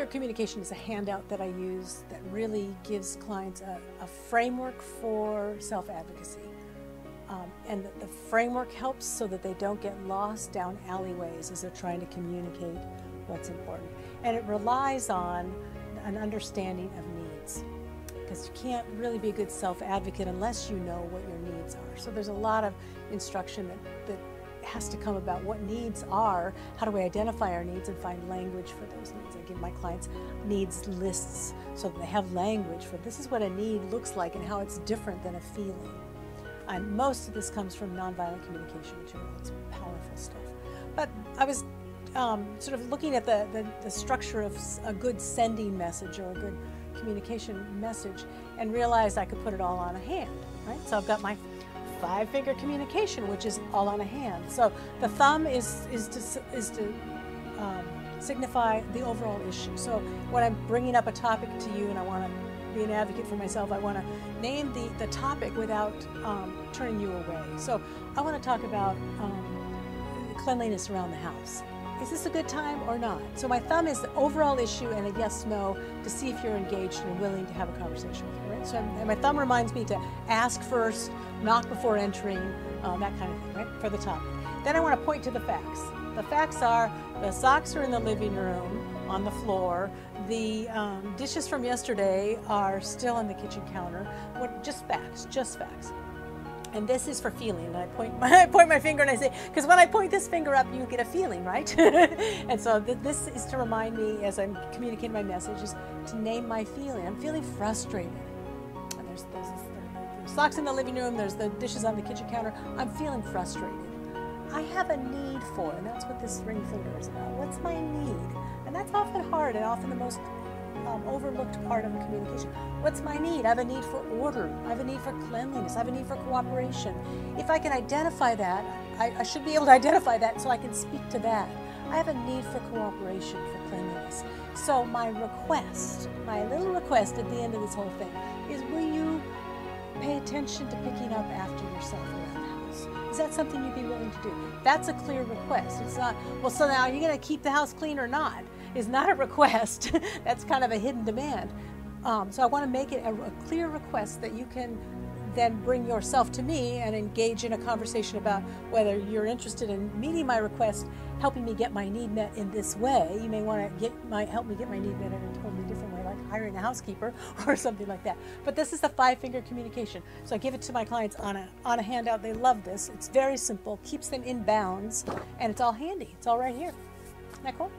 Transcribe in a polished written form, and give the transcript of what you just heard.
finger communication is a handout that I use that really gives clients a framework for self-advocacy. And the framework helps so that they don't get lost down alleyways as they're trying to communicate what's important. And it relies on an understanding of needs, because you can't really be a good self-advocate unless you know what your needs are. So there's a lot of instruction that has to come about what needs are, how do we identify our needs and find language for those needs. I give my clients needs lists so that they have language for this is what a need looks like and how it's different than a feeling. And most of this comes from nonviolent communication material. It's powerful stuff. But I was sort of looking at the structure of a good sending message or a good communication message and realized I could put it all on a hand, right? So I've got my 5-finger communication, which is all on a hand. So the thumb is to signify the overall issue. So when I'm bringing up a topic to you and I want to be an advocate for myself, I want to name the topic without turning you away. So I want to talk about cleanliness around the house. Is this a good time or not? So my thumb is the overall issue and a yes, no to see if you're engaged and willing to have a conversation with you, right? So my thumb reminds me to ask first, knock before entering, that kind of thing, right, for the topic. Then I want to point to the facts. The facts are the socks are in the living room on the floor. The dishes from yesterday are still on the kitchen counter. Just facts, just facts. And this is for feeling. And I point my finger and I say, because when I point this finger up, you get a feeling, right? And so this is to remind me as I'm communicating my message is to name my feeling. I'm feeling frustrated. And there's the socks in the living room. There's the dishes on the kitchen counter. I'm feeling frustrated. I have a need for, and that's what this ring finger is about. What's my need? And that's often hard and often the most overlooked part of a communication. What's my need? I have a need for order. I have a need for cleanliness. I have a need for cooperation. If I can identify that, I should be able to identify that so I can speak to that. I have a need for cooperation, for cleanliness. So my request, my little request at the end of this whole thing is, will you pay attention to picking up after yourself around the house? Is that something you'd be willing to do? That's a clear request. It's not, well, so now are you going to keep the house clean or not? Is not a request. That's kind of a hidden demand. So I want to make it a clear request that you can then bring yourself to me and engage in a conversation about whether you're interested in meeting my request, helping me get my need met in this way. You may want to help me get my need met in a totally different way, like hiring a housekeeper or something like that. But this is the 5-finger communication. So I give it to my clients on a handout. They love this. It's very simple, keeps them in bounds, and it's all handy. It's all right here. Isn't that cool?